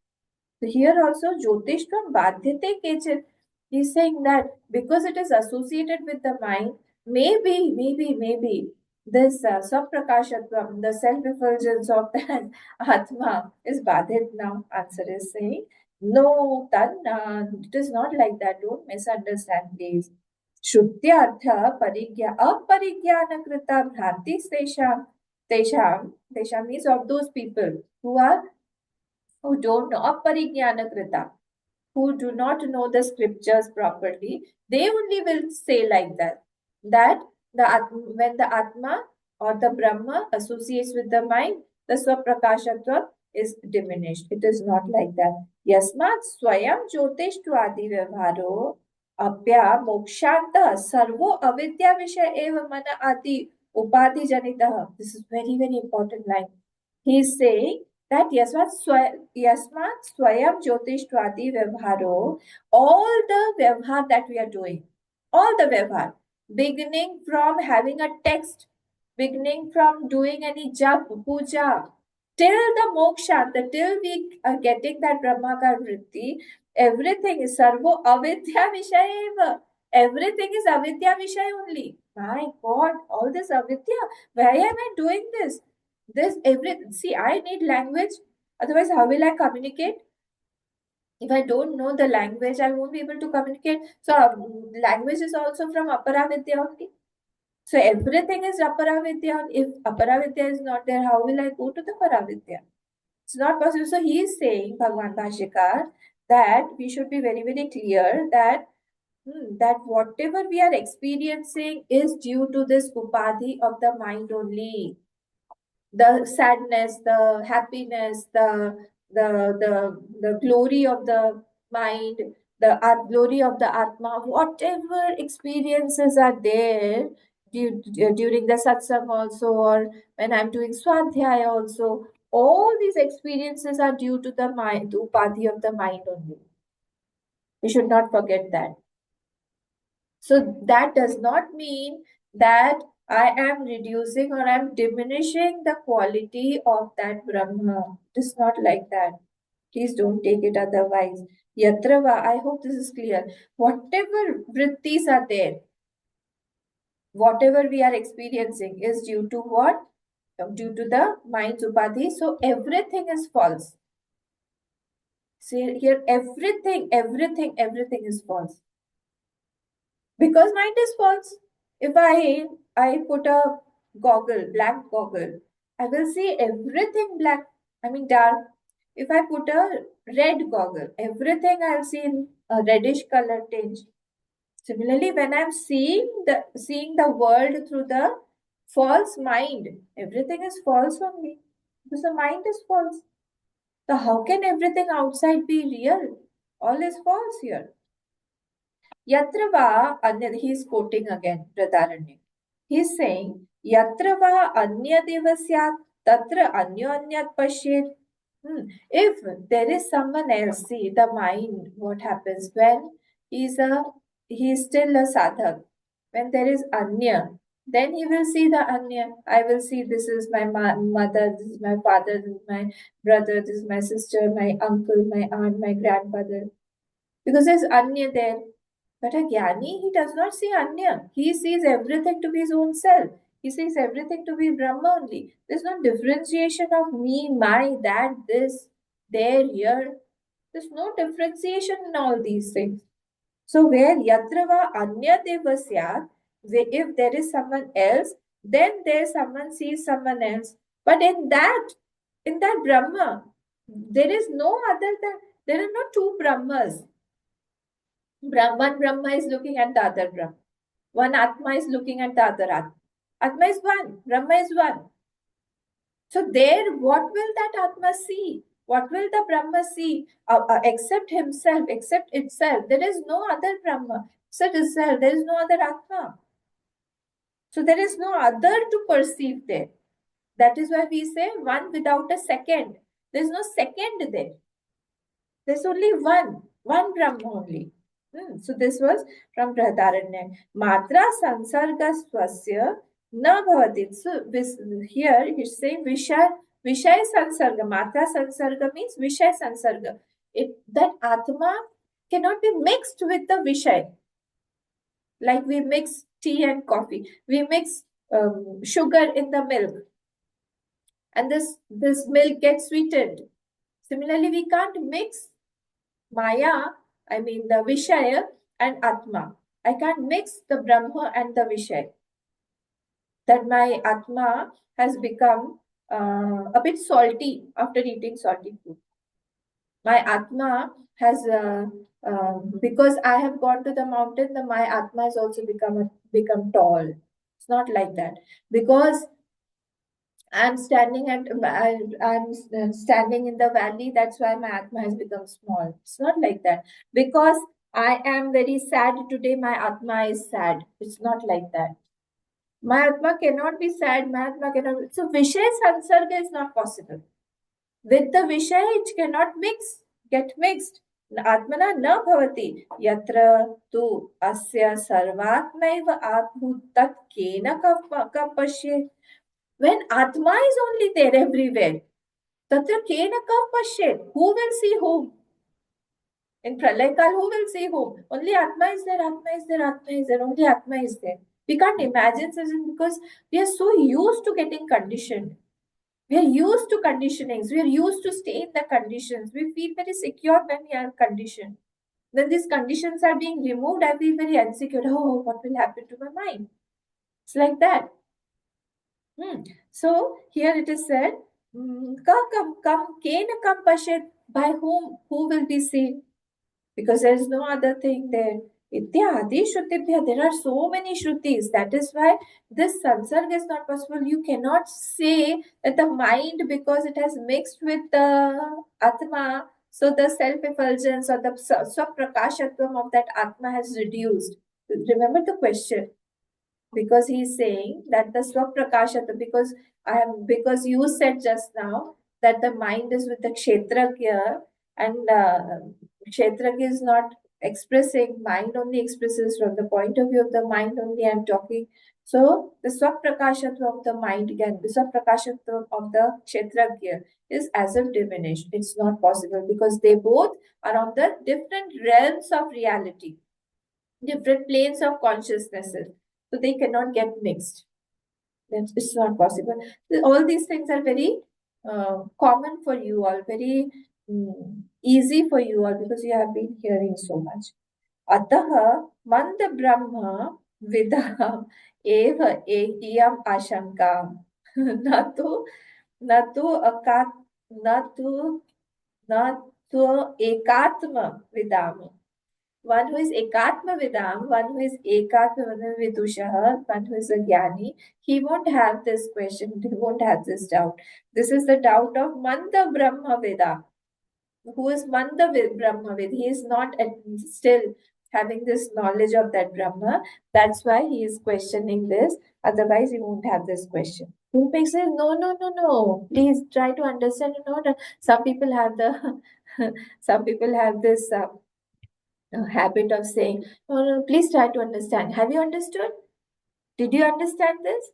So here also Jyotishvam Badhyate Kechit. He's saying that because it is associated with the mind, maybe this Swaprakashatvam, the self-effulgence of that Atma is Badhit now. Answer is saying, no, Tanna, it is not like that. Don't misunderstand, please. Shrutyartha parigya aparigyanakrita bhranti Tesham means of those people who don't know, aparigyanakrita, who do not know the scriptures properly, they only will say like that. That when the Atma or the Brahma associates with the mind, the Swaprakashatva is diminished. It is not like that. Yasmat Swayam Jyotishtvadi Vyavharo Apya Mokshanta Sarvo Avidya Vishay Eva Mana Adi Upadhi Janitah. This is very, very important line. He is saying that Yasmat Swayam Jyotishtwadi Vyavharo, all the Vyavhar that we are doing, all the Vyavhar, beginning from having a text, beginning from doing any jap, puja, till the moksha, till we are getting that Brahmakar Vritti, everything is Sarvo Avidya Vishayeva. Everything is Avidya Vishay only. My God, all this Avidya, why am I doing this? See, I need language, otherwise how will I communicate? If I don't know the language, I won't be able to communicate. So language is also from aparavidya only. So everything is aparavidya. If aparavidya is not there, how will I go to the paravidya? It's not possible. So he is saying, Bhagwan Bhashikar, that we should be very, very clear that that whatever we are experiencing is due to this upadhi of the mind only. The sadness, the happiness, the glory of the mind, the glory of the Atma, whatever experiences are there during the satsang also, or when I'm doing swadhyaya also, all these experiences are due to the mind, the upadhi of the mind only. We should not forget that. So that does not mean that I am reducing or I am diminishing the quality of that Brahma. It is not like that. Please don't take it otherwise. Yatrava, I hope this is clear. Whatever vrittis are there, whatever we are experiencing is due to what? Due to the mind's upadhi. So everything is false. See here, everything is false. Because mind is false. If I put a goggle, black goggle, I will see everything black, I mean dark. If I put a red goggle, everything I'll see in a reddish color tinge. Similarly, when I'm seeing the world through the false mind, everything is false only. Because the mind is false. So how can everything outside be real? All is false here. Yatrava, he is quoting again Pradaranya. He is saying, Yatra va anyadeva syat, tatra anyo anyat pashyet. If there is someone else, see the mind, what happens when he's a he's still a sadhak. When there is anya, then he will see the anya. I will see this is my mother, this is my father, this is my brother, this is my sister, my uncle, my aunt, my grandfather. Because there's anya there. But a jnani, he does not see anya. He sees everything to be his own self. He sees everything to be Brahma only. There's no differentiation of me, my, that, this, there, here. There's no differentiation in all these things. So where yatrava anya deva syat, if there is someone else, then there someone sees someone else. But in that Brahma, there is no other than, there are no two Brahmas. One Brahma is looking at the other Brahma. One Atma is looking at the other Atma. Atma is one, Brahma is one. So there, what will that Atma see? What will the Brahma see? Except himself, except itself. There is no other Brahma. Except itself, there is no other Atma. So there is no other to perceive there. That is why we say one without a second. There is no second there. There's only one Brahma only. So this was from Brihadaranya. Matra sansarga swasya na bhavati. So here he's saying Vishay sansarga. Matra sansarga means Vishay sansarga. That Atma cannot be mixed with the Vishay. Like we mix tea and coffee. We mix sugar in the milk. And this milk gets sweetened. Similarly, we can't mix Maya, I mean the Vishaya and Atma. I can't mix the Brahma and the Vishaya. That my Atma has become a bit salty after eating salty food. My Atma has, because I have gone to the mountain, my Atma has also become tall. It's not like that. Because I'm standing in the valley. That's why my atma has become small. It's not like that. Because I am very sad today, my atma is sad. It's not like that. My atma cannot be sad. My atma cannot. So Vishaya Sansarga is not possible. With the Vishaya, it cannot get mixed. Atmana na bhavati. Yatra tu asya sarvatmaiva atmutat kena kapashyet. When Atma is only there everywhere, Tatra Kena Kav Pashyet. Who will see whom? In Pralay Kal, who will see whom? Only Atma is there, Atma is there, Atma is there, only Atma is there. We can't imagine such because we are so used to getting conditioned. We are used to conditionings. We are used to stay in the conditions. We feel very secure when we are conditioned. When these conditions are being removed, I feel very insecure. Oh, what will happen to my mind? It's like that. So here it is said, kena kam pashet, by whom, who will be seen? Because there is no other thing there. Ityadi Shrutibhya, there are so many Shrutis. That is why this sansarga is not possible. You cannot say that the mind, because it has mixed with the Atma, so the self-effulgence or the swaprakashatvam of that Atma has reduced. Remember the question. Because he's saying that the swaprakashata, because you said just now that the mind is with the kshetragya, and kshetragya is not expressing, mind only expresses from the point of view of the mind only. I'm talking. So the swaprakashatva of the mind again, the swaprakashatva of the kshetragya is as if diminished. It's not possible because they both are on the different realms of reality, different planes of consciousnesses. So they cannot get mixed. It's not possible. All these things are very common for you all, very easy for you all because you have been hearing so much. Ataha manda brahma vidam eva iyam ashanka natu akat natu ekatma vidam. One who is Ekatma Vidam, one who is Ekatma Vidushaha, one who is a Jnani, he won't have this question, he won't have this doubt. This is the doubt of Manda Brahma Veda. Who is Manda Brahma Ved? He is not still having this knowledge of that Brahma. That's why he is questioning this. Otherwise, he won't have this question. Rupesh says, no, no, no, no. Please try to understand. Some people have the some people have this habit of saying, no, no, please try to understand. Have you understood? Did you understand this?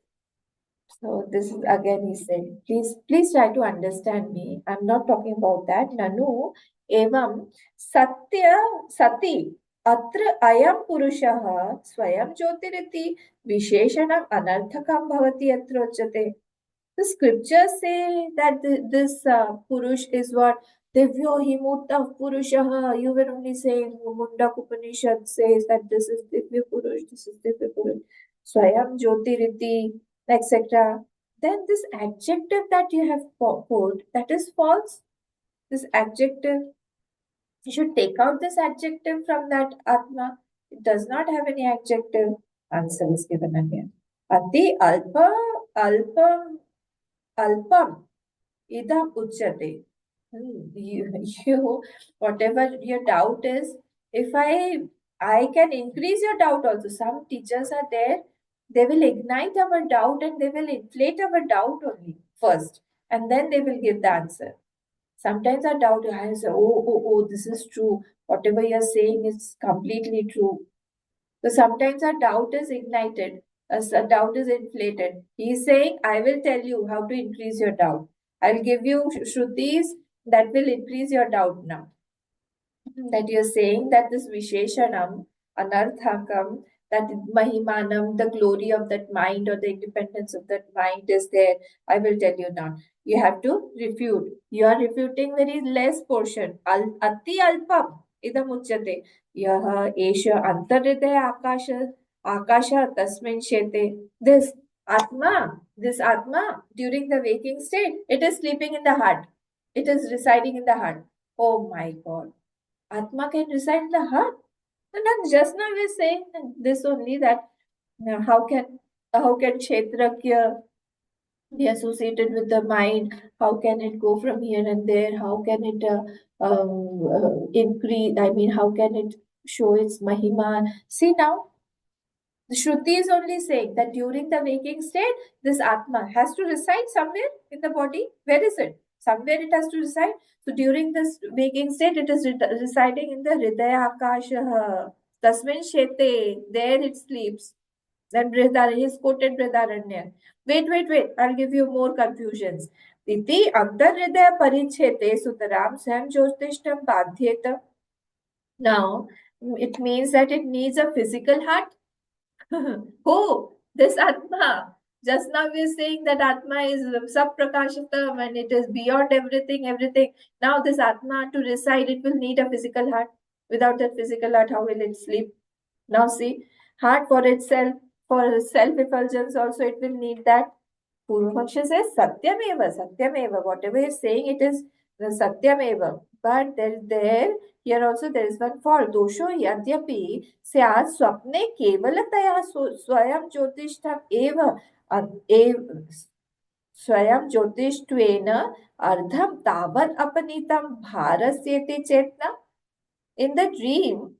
So this is again he said, please try to understand me. I'm not talking about that. Nanu evam satya sati atra ayam purushah swayam jyotiriti visheshanam anarthakam bhavati atra uchyate. The scriptures say that this Purush is what Divyo Himutta Purushaha. You were only saying Mundak Upanishad says that this is Divya Purush, this is Divya Purush, Swayam Jyotiriti, etc. Then this adjective that you have put, that is false. This adjective, you should take out this adjective from that Atma. It does not have any adjective. Answer is given again. Ati alpa alpam idam uchyate. You whatever your doubt is, if I can increase your doubt also. Some teachers are there, they will ignite our doubt and they will inflate our doubt only first, and then they will give the answer. Sometimes our doubt, I say, oh, this is true. Whatever you're saying is completely true. So sometimes our doubt is ignited, a doubt is inflated. He is saying, I will tell you how to increase your doubt. I'll give you shrutis that will increase your doubt now. That you're saying that this Visheshanam, Anarthakam, that Mahimanam, the glory of that mind or the independence of that mind is there. I will tell you now. You have to refute. You are refuting very less portion. Ati alpam idam uchyate. Yah esha antarhridaya akasha tasmin shete. This Atma, during the waking state, it is sleeping in the heart. It is residing in the heart. Oh my God. Atma can reside in the heart. And then just now we're saying this only, that how can Kshetrakya be associated with the mind? How can it go from here and there? How can it increase? I mean, how can it show its Mahima? See now, the Shruti is only saying that during the waking state, this Atma has to reside somewhere in the body. Where is it? Somewhere it has to reside. So during this waking state, it is residing in the Hridaya Akasha. Tasmin Shete. There it sleeps. Then he is quoted Brihadaranya. Wait. I'll give you more confusions. Iti Antar Hridaya Parichete Sutaram Sam Jyotishtam Badhyeta. Now, it means that it needs a physical heart. Who? This Atma. Just now we are saying that Atma is Saprakashatam and it is beyond everything. Now this Atma, to reside, it will need a physical heart. Without that physical heart, how will it sleep? Now see, heart for itself, for self-effulgence also, it will need that. Purvapaksha says Satyameva. Whatever he is saying, it is the Satyameva. But here also there is one fault. Dosho yadyapi syat swapne kevalataya swayam jyotishtam eva स्वयं ज्योतिष्वेन ardham tavat apanitam bharasyeti chetna. In the dream,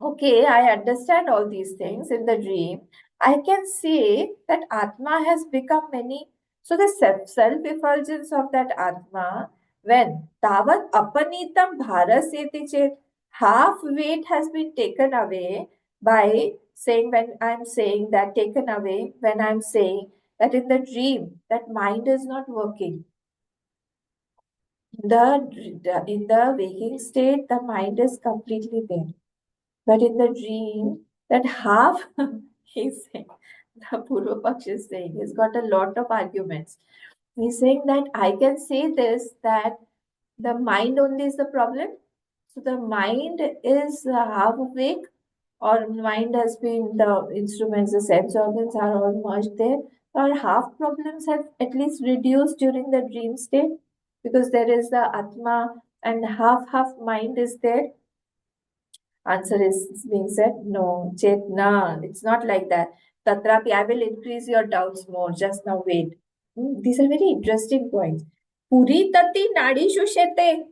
okay, I understand all these things. In the dream, I can see that Atma has become many. So the self-effulgence of that Atma, when Tavat Apanitam Bharasyeti Chet, half weight has been taken away by saying, when I'm saying that, taken away when I'm saying that in the dream, that mind is not working. In the waking state, the mind is completely there. But in the dream, that half, he's saying, the Purva Paksh is saying, he's got a lot of arguments. He's saying that I can say this, that the mind only is the problem. So the mind is half awake, or mind has been, the instruments, the sense organs are all merged there, or half problems have at least reduced during the dream state, because there is the Atma and half mind is there. Answer is being said, no, Chetna, it's not like that. Tatrapi, I will increase your doubts more. Just now, wait. These are very interesting points. Puri tati nadi shushete.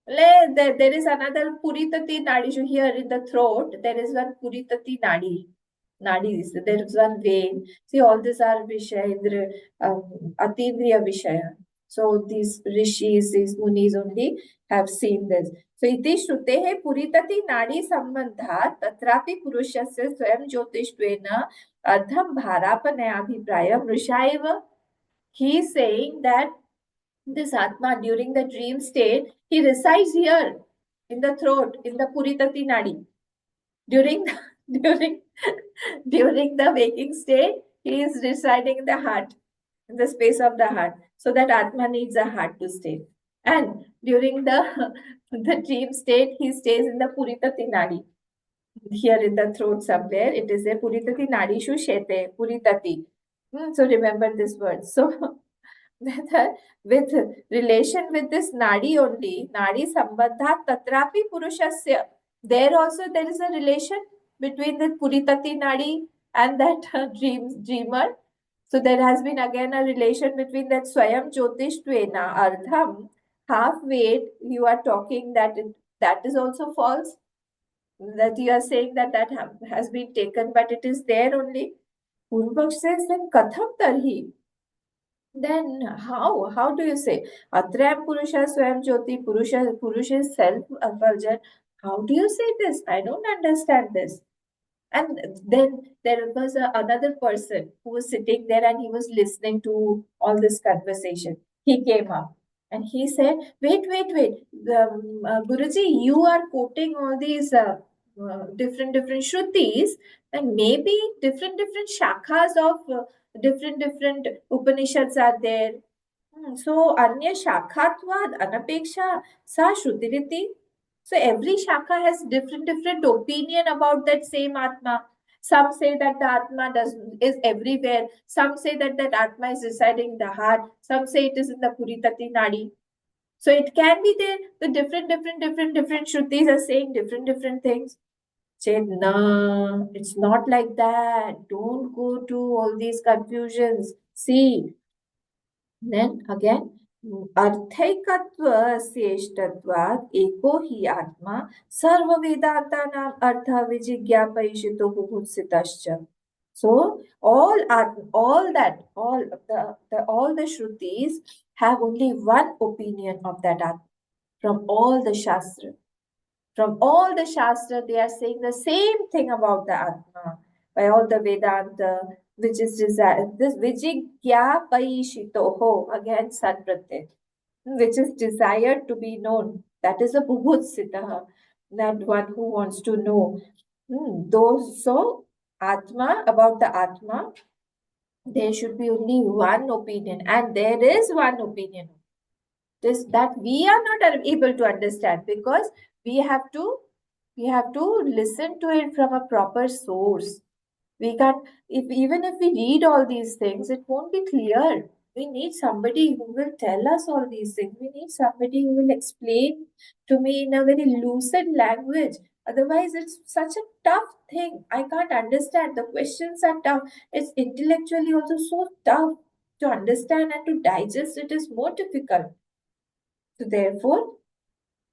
There is another Puritati Nadi. So here in the throat, there is one Puritati Nadi. There is one vein. See, all these are Vishayendra, Atindriya Vishaya. So these rishis, these munis only have seen this. So iti shrutehe puritati nadi sambandhat tatrapi purushasya swayam jyotishtvena adham bharapanayabhiprayam rishaiva. He is saying that this Atma during the dream state, he resides here in the throat, in the Puritati Nadi. During during during the waking state, he is residing in the heart, in the space of the heart. So that Atma needs a heart to stay. And during the the dream state, he stays in the Puritati Nadi. Here in the throat somewhere, it is a Puritati Nadi Shu Shete, Puritati. So remember this word. So with relation with this nadi only, nadi sambandha tatrapi purushasya. There also there is a relation between the puritati nadi and that dreamer. So there has been again a relation between that swayam jyotishtvena ardham, half weight. You are talking that that is also false. That you are saying that has been taken, but it is there only. Purvak says then katham tarhi. Then how do you say Atrayam Purusha Swayam Jyoti Purusha is self-effulgent? How do you say this? I don't understand this. And then there was another person who was sitting there and he was listening to all this conversation. He came up and he said, wait. Guruji, you are quoting all these different shrutis, and maybe different shakhas of different Upanishads are there. So, Anya Shakhatvad Anapeksha Sa Shrutiriti. So, every Shakha has different opinion about that same Atma. Some say that the Atma is everywhere. Some say that Atma is residing in the heart. Some say it is in the Puritati Nadi. So, it can be there. The different Shrutis are saying different things. Say, no, it's not like that. Don't go to all these confusions. See, then again, अर्थैकत्वस्येष्टत्वात् एको हि आत्मा सर्ववेदान्तानाम् अर्थ विजिज्ञापयिषितो बुभुत्सितश्च. So all the Shrutis have only one opinion of that Atma from all the Shastra. From all the Shastra, they are saying the same thing about the Atma by all the Vedanta, which is desire. This Vijigya Paishitoho, again Sat Pratyay, which is desired to be known. That is a Bubhutsitaha, that one who wants to know. Those so Atma, about the Atma, there should be only one opinion, and there is one opinion. This that we are not able to understand because we have to listen to it from a proper source. We can't, if we read all these things, it won't be clear. We need somebody who will tell us all these things. We need somebody who will explain to me in a very lucid language. Otherwise, it's such a tough thing. I can't understand. The questions are tough. It's intellectually also so tough to understand and to digest. It is more difficult. So therefore,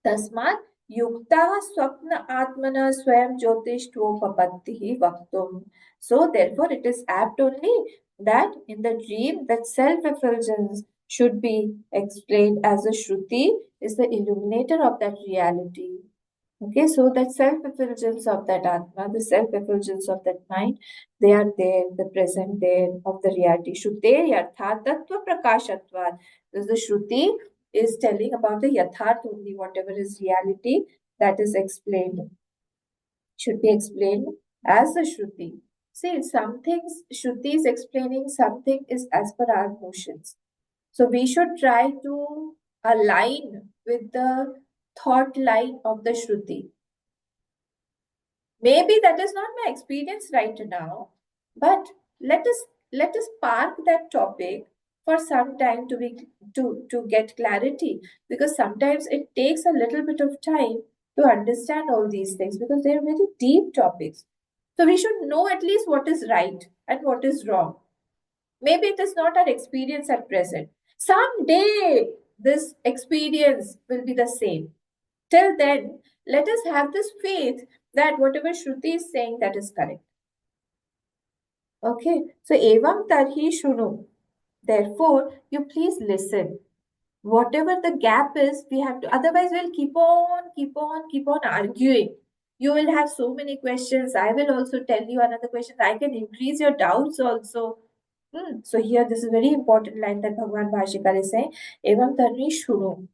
तस्मात् युक्तः स्वप्न आत्मना स्वयं ज्योतिष्ठोपपत्तिः वक्तुम्. So therefore it is apt only that in the dream that self-effulgence should be explained as a Shruti is the illuminator of that reality. Okay, so that self-effulgence of that Atma, the self-effulgence of that mind, they are there, the present there of the reality. Shruti yatha tattva prakashatvat. The Shruti is telling about the yatharth only, whatever is reality that is explained, should be explained as a Shruti. See, some things Shruti is explaining, something is as per our notions. So we should try to align with the thought line of the Shruti. Maybe that is not my experience right now, but let us park that topic for some time to get clarity, because sometimes it takes a little bit of time to understand all these things because they are very deep topics. So we should know at least what is right and what is wrong. Maybe it is not our experience at present. Someday this experience will be the same. Till then, let us have this faith that whatever Shruti is saying, that is correct. Okay, so evam tarhi shunu. Therefore, you please listen. Whatever the gap is, we have to, otherwise, we'll keep on arguing. You will have so many questions. I will also tell you another question. I can increase your doubts also. So here, this is very important line that Bhagwan Bhashikar is saying. Evam tarhi shunu.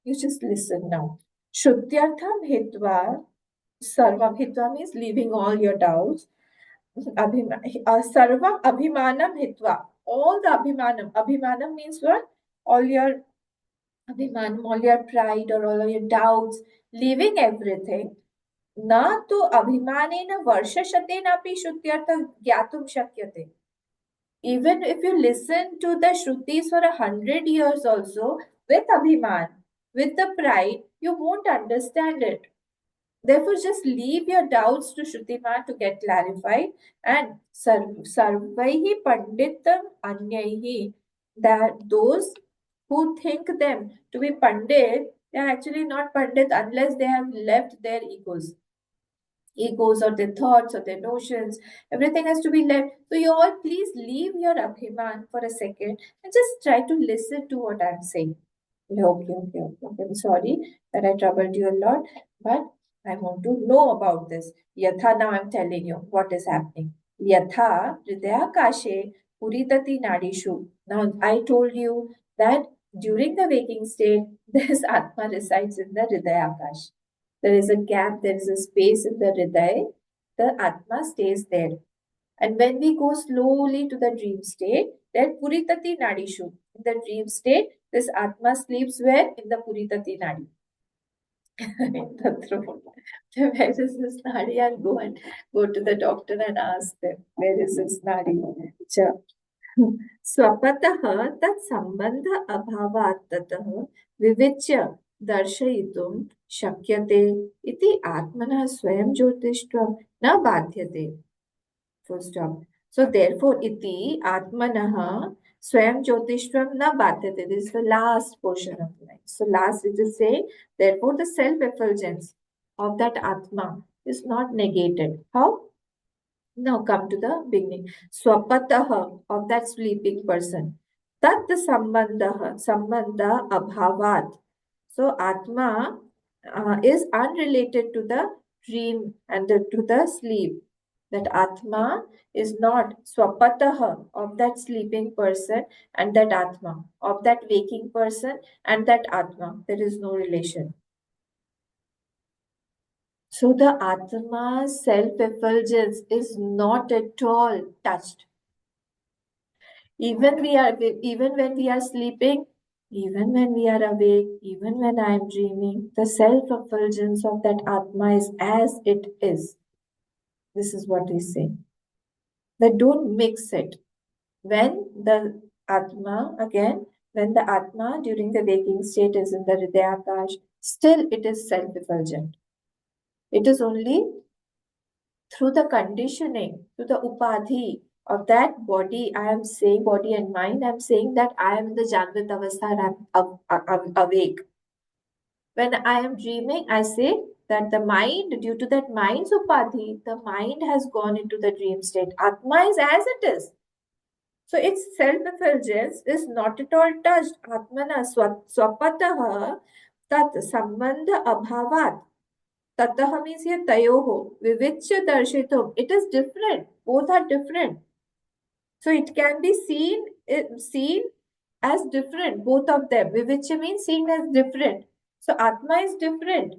You just listen now. Shrutyartham hitva. Sarvam hitva means leaving all your doubts. Sarvam abhimanam hitva. All the abhimanam. Abhimanam means what? All your abhimanam, all your pride or all of your doubts, leaving everything. Na tu abhimanena varshashatenapi shrutyartha gyatum shakyate. Even if you listen to the Shrutis for 100 years also, with Abhiman, with the pride, you won't understand it. Therefore, just leave your doubts to Shrutiman to get clarified. And Sarvaihi Panditam Anyaihi, that those who think them to be Pandit, they are actually not Pandit unless they have left their egos or their thoughts or their notions. Everything has to be left. So you all please leave your Abhiman for a second and just try to listen to what I'm saying. Okay. I'm sorry that I troubled you a lot, but I want to know about this. Yatha, now I'm telling you what is happening. Yatha Hridayakashe Puritati Nadishu. Now I told you that during the waking state, this Atma resides in the Hridayakash. There is a gap, there is a space in the Hriday, the Atma stays there. And when we go slowly to the dream state, then Puritati Nadishu. In the dream state, this Atma sleeps where? In the Puritati Nadi. In the throat. Where is this Nadi? I'll go to the doctor and ask them, where is this Nadi? स्वपतः तत्सम्बन्ध अभावात् ततः विविच्य दर्शयितुं शक्यते इति आत्मनः स्वयं ज्योतिष्त्वं न बाध्यते. Full stop. So therefore, iti atmanah swayam jyotishvam na badyate. This is the last portion of the line. So last it is saying, therefore the self-effulgence of that atma is not negated. How? Now come to the beginning. Swapatah of that sleeping person. Tat sambandha abhavat. So atma is unrelated to the dream and to the sleep. That Atma is not Swapataha of that sleeping person and that Atma, of that waking person and that Atma. There is no relation. So the Atma's self-effulgence is not at all touched. Even when we are sleeping, even when we are awake, even when I am dreaming, the self-effulgence of that Atma is as it is. This is what we say. That don't mix it. When the Atma, again, when the Atma during the waking state is in the Hridayakash, still it is self-effulgent. It is only through the conditioning, through the upadhi of that body, I am saying body and mind, I am saying that I am in the Jagrat Avastha and I am awake. When I am dreaming, I say that the mind, due to that mind's upadhi, the mind has gone into the dream state. Atma is as it is. So its self-effulgence is not at all touched. Atmana swapataha tat sambandha abhavat. Tataha means here tayoho. Vivicya darshitum. It is different. Both are different. So it can be seen as different, both of them. Vivicya means seen as different. So Atma is different.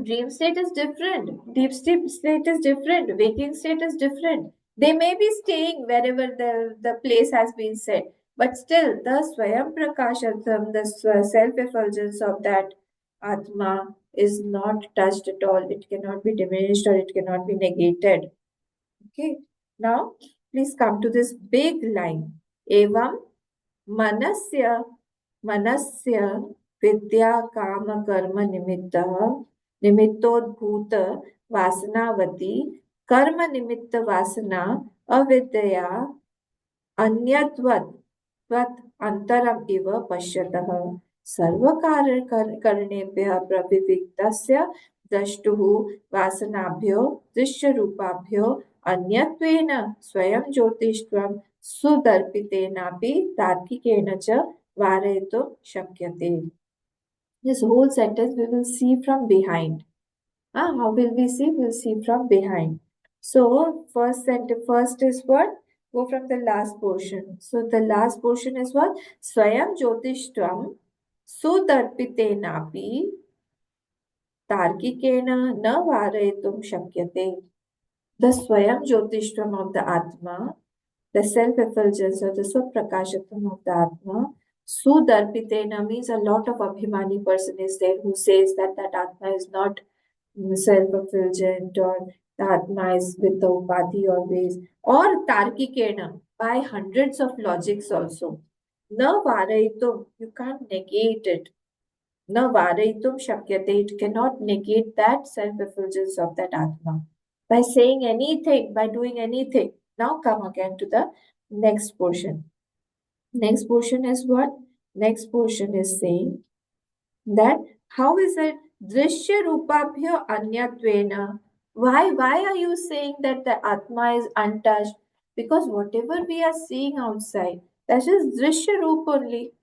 Dream state is different. Deep sleep state is different. Waking state is different. They may be staying wherever the place has been set. But still, the Swayam Prakashatam, the self-effulgence of that Atma is not touched at all. It cannot be diminished or it cannot be negated. Okay. Now, please come to this big line. Evam manasya vidya kama karma निमित्तोद्भूत वासनावती कर्म निमित्त वासना अविद्या अन्यत्वत् अंतरम इव पश्यतः. सर्वकारणेभ्यः प्रविविक्तस्य द्रष्टुः वासनाभ्यो दृश्यरूपाभ्यो अन्यत्वेन स्वयं ज्योतिष्त्वं सुदर्पितेनापि तार्किकेन च वारयितुं शक्यते. This whole sentence we will see from behind. How will we see? We'll see from behind. So first is what? Go from the last portion. So the last portion is what? Swayam Jyotishtam Sudarpitenapi Tarkikena na Varayitum Shakyate. The Swayam Jyotishtam of the Atma, the self-effulgence or the Swaprakashatam of the Atma, Sudarpitena means a lot of Abhimani person is there who says that Atma is not self-effulgent or the Atma is with the Upadhi always, or Tarkikena by hundreds of logics also. Na Varayitum, you can't negate it. Na Varayitum Shakyate, it cannot negate that self-effulgence of that Atma. By saying anything, by doing anything. Now come again to the next portion. Next portion is what? Next portion is saying that how is it drishya rupabhyo anyatvena? Why are you saying that the Atma is untouched? Because whatever we are seeing outside, that is drishya roop only.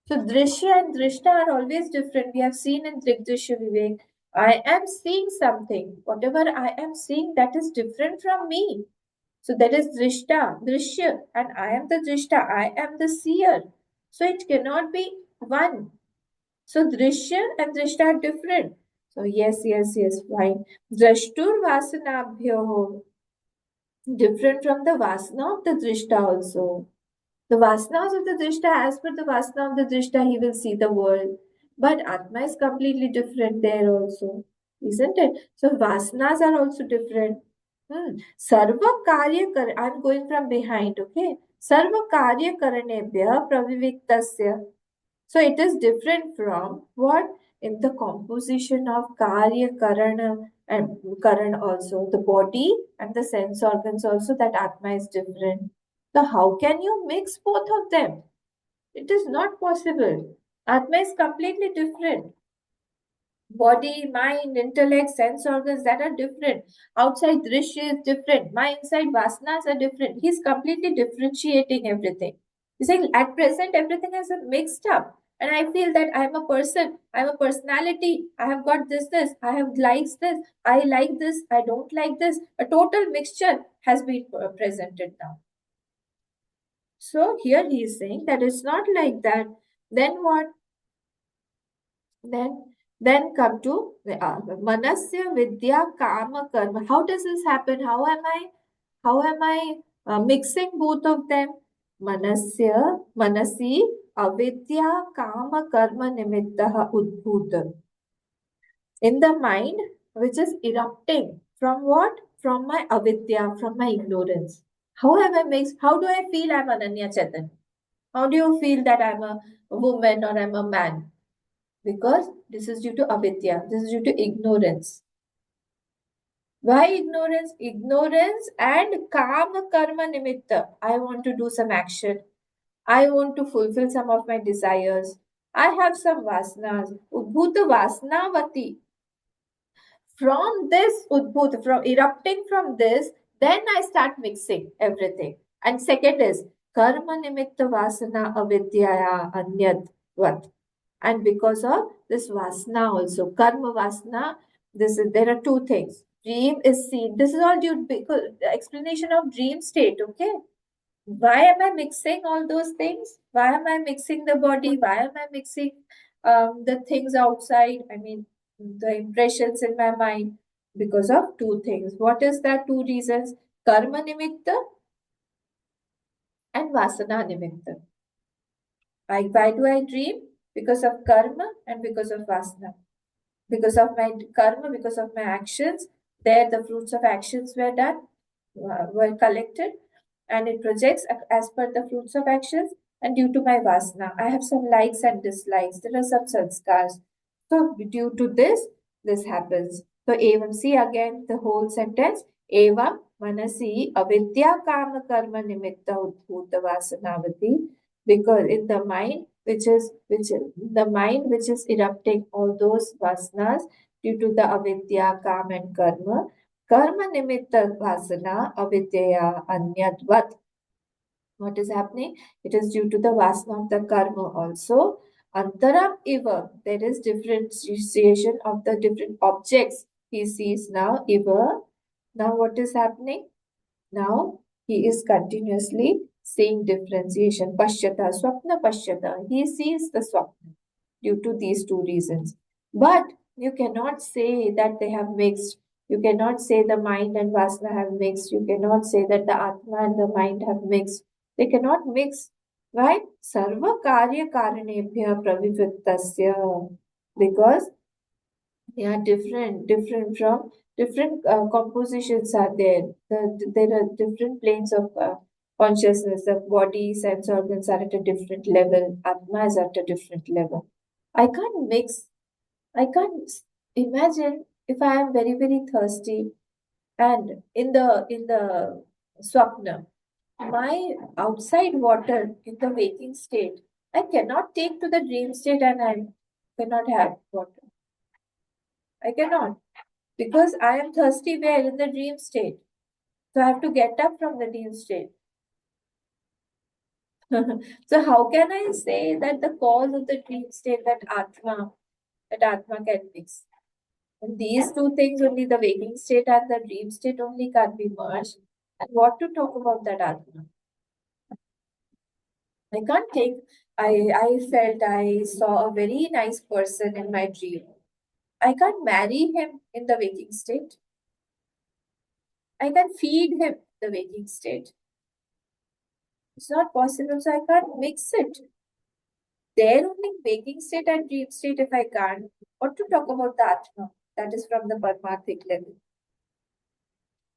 So drishya and drishta are always different. We have seen in Drigdrishya Vivek. I am seeing something. Whatever I am seeing, that is different from me. So that is drishya, and I am the drishta, I am the seer. So it cannot be one. So drishya and drishta are different. So yes, fine. Drashtur vasanabhyo, different from the vasana of the drishta also. The vasanas of the drishta, as per the vasana of the drishta, he will see the world. But Atma is completely different there also. Isn't it? So vasanas are also different. Sarva karya I'm going from behind, okay? Sarva karya karanebhya praviviktasya. So it is different from what? In the composition of karya, karana, and karan also. The body and the sense organs also, that Atma is different. So how can you mix both of them? It is not possible. Atma is completely different. Body, mind, intellect, sense organs, that are different. Outside drishya is different. My inside vasanas are different. He's completely differentiating everything. He's saying at present everything is mixed up. And I feel that I'm a person, I'm a personality, I have got this, I have likes this, I like this, I don't like this. A total mixture has been presented now. So here he is saying that it's not like that. Then what? Then come to manasya vidya kama karma. How does this happen? How am I mixing both of them? Manasi avidya kama karma nimittaha udbhuta. In the mind, which is erupting from what? From my avidya, from my ignorance. How have I mixed? How do I feel I'm Ananya Chetan? How do you feel that I'm a woman or I'm a man? Because this is due to avidya, this is due to ignorance. Why ignorance? Ignorance and kama karma nimitta. I want to do some action. I want to fulfill some of my desires. I have some vasanas. Udbhuta vasanavati. From this udbhuta, from erupting from this, then I start mixing everything. And second is karma nimitta vasana avidyaya anyat vat. And because of this vasana also, karma vasana, there are two things. Dream is seen. This is all due because the explanation of dream state, okay? Why am I mixing all those things? Why am I mixing the body? Why am I mixing the things outside? I mean, the impressions in my mind. Because of two things. What is that two reasons? Karma nimitta and vasana nimitta. Why do I dream? Because of karma and because of vasana. Because of my karma, because of my actions, there the fruits of actions were done, were collected, and it projects as per the fruits of actions. And due to my vasana, I have some likes and dislikes. There are some sanskars. So due to this happens. So evam, see again the whole sentence. Evam manasi avidya kama karma nimitta udbhuta vasanavati. Because in the mind, which the mind which is erupting all those vasanas due to the avidya, kam and karma. Karma nimitta vasana avidya anyadvat. What is happening? It is due to the vasana of the karma also. Antaram eva. There is differentiation of the different objects he sees now. Eva. Now what is happening? Now he is continuously seeing differentiation. Pashyata, swapna pashyata. He sees the swapna due to these two reasons. But you cannot say that they have mixed. You cannot say the mind and vasana have mixed. You cannot say that the atma and the mind have mixed. They cannot mix. Right? Sarva karya karanebhya pravivittasya. Because they are different from different compositions are there. There are different planes of consciousness. The body, sense organs are at a different level. Atma is at a different level. I can't mix. I can't imagine if I am very thirsty and in the swapna, my outside water in the waking state, I cannot take to the dream state and I cannot have water. I cannot. Because I am thirsty where in the dream state. So I have to get up from the dream state. So how can I say that the cause of the dream state that Atma can mix? And these two things only, the waking state and the dream state only can be merged. And what to talk about that Atma? I can't take I felt I saw a very nice person in my dream. I can't marry him in the waking state. I can feed him the waking state. It's not possible, so I can't mix it. There only waking state and dream state if I can't. What to talk about the Atma? That is from the Paramathic level.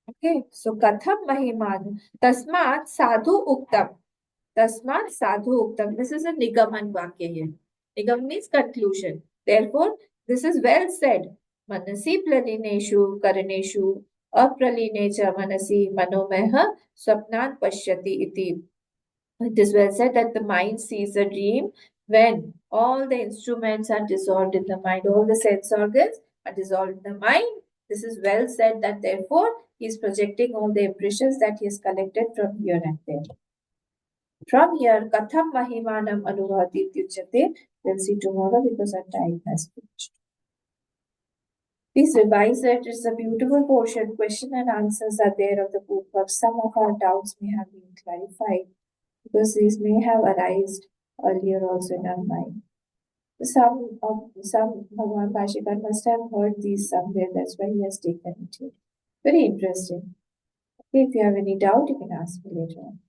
Okay, so Katham Mahiman. Tasmat Sadhu Uktam. Tasmat Sadhu Uktam. This is a Nigaman Vakya here. Nigam means conclusion. Therefore, this is well said. Manasi Plalineshu Karaneshu Apraline cha Manasi Manomeha Swapnan Pashyati iti. It is well said that the mind sees a dream when all the instruments are dissolved in the mind, all the sense organs are dissolved in the mind. This is well said that therefore he is projecting all the impressions that he has collected from here and there. From here, Katham Mahimanam Anuvati Tyuchate. We'll see tomorrow because our time has finished. Please revise it. It's a beautiful portion. Question and answers are there of the book, but some of our doubts may have been clarified because these may have arisen earlier also in our mind. Some Bhagavan Bhashikar must have heard these somewhere. That's why he has taken it here. Very interesting. Okay, if you have any doubt, you can ask me later on.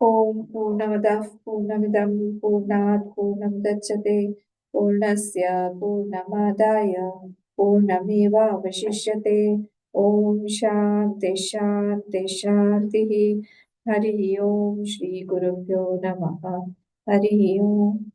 Om Purnamadah Purnamidam Purnat Purnamudachyate Purnasya Purnamadaya Purnameva Vashishyate Om Shanti Shanti Shanti Hari Om Shri Gurubhyo Namaha Hari Om